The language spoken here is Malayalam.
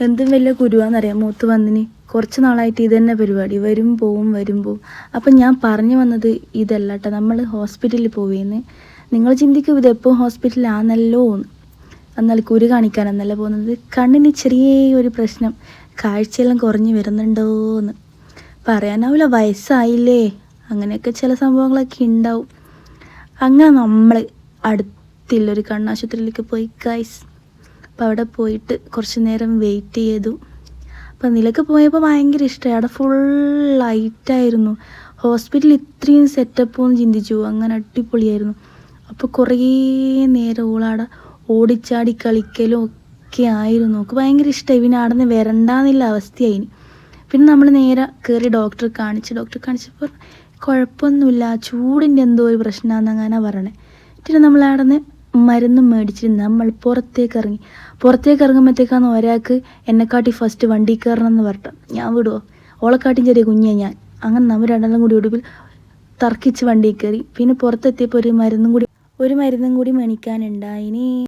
എന്തും വലിയ കുരുവാന്നറിയാം മൂത്ത് വന്നിന്. കുറച്ച് നാളായിട്ട് ഇത് തന്നെ പരിപാടി, വരും പോവും വരും പോവും. അപ്പം ഞാൻ പറഞ്ഞു വന്നത് ഇതല്ല കേട്ടോ, നമ്മൾ ഹോസ്പിറ്റലിൽ പോവേന്ന്. നിങ്ങൾ ചിന്തിക്കും ഇതെപ്പോൾ ഹോസ്പിറ്റലാണെന്നല്ലോ എന്ന്. എന്നാൽ കുരു കാണിക്കാനെന്നല്ല പോകുന്നത്, കണ്ണിന് ചെറിയൊരു പ്രശ്നം, കാഴ്ചയെല്ലാം കുറഞ്ഞു വരുന്നുണ്ടോയെന്ന്. പറയാനാവില്ല, വയസ്സായില്ലേ, അങ്ങനെയൊക്കെ ചില സംഭവങ്ങളൊക്കെ ഉണ്ടാവും. അങ്ങനെ നമ്മൾ അടുത്തുള്ളൊരു കണ്ണാശുപത്രിയിലേക്ക് പോയി ഗൈസ്. അപ്പോൾ അവിടെ പോയിട്ട് കുറച്ച് നേരം വെയിറ്റ് ചെയ്തു. അപ്പോൾ നിലക്ക് പോയപ്പോൾ ഭയങ്കര ഇഷ്ടമായി, അവിടെ ഫുൾ ലൈറ്റായിരുന്നു. ഹോസ്പിറ്റൽ ഇത്രയും സെറ്റപ്പ് എന്ന് ചിന്തിച്ചു, അങ്ങനെ അടിപൊളിയായിരുന്നു. അപ്പോൾ കുറേ നേരം ഓളാടെ ഓടിച്ചാടി കളിക്കലും ഒക്കെ ആയിരുന്നു. നമുക്ക് ഭയങ്കര ഇഷ്ടമായി. പിന്നെ അവിടെ നിന്ന് വരണ്ടാന്നുള്ള അവസ്ഥയായിന്. പിന്നെ നമ്മൾ നേരെ കയറി ഡോക്ടറെ കാണിച്ചപ്പോൾ കുഴപ്പമൊന്നുമില്ല, ചൂടിൻ്റെ എന്തോ ഒരു പ്രശ്നമാണെന്ന് അങ്ങനെ പറയണേ. പിന്നെ നമ്മൾ അവിടെ നിന്ന് മരുന്നും മേടിച്ചിട്ട് നമ്മൾ പുറത്തേക്ക് ഇറങ്ങുമ്പോഴത്തേക്കാണ് ഒരാൾക്ക് എന്നെക്കാട്ടി ഫസ്റ്റ് വണ്ടി കയറണം എന്ന് പറഞ്ഞിട്ട്. ഞാൻ വിടുമോ, ഓളെക്കാട്ടിയും ചെറിയ കുഞ്ഞാ ഞാൻ. അങ്ങനെ നമ്മൾ രണ്ടെണ്ണം കൂടി ഒടുവിൽ തർക്കിച്ച് വണ്ടി കയറി. പിന്നെ പുറത്തെത്തിയപ്പോൾ ഒരു മരുന്നും കൂടി മേടിക്കാനുണ്ടായിനി.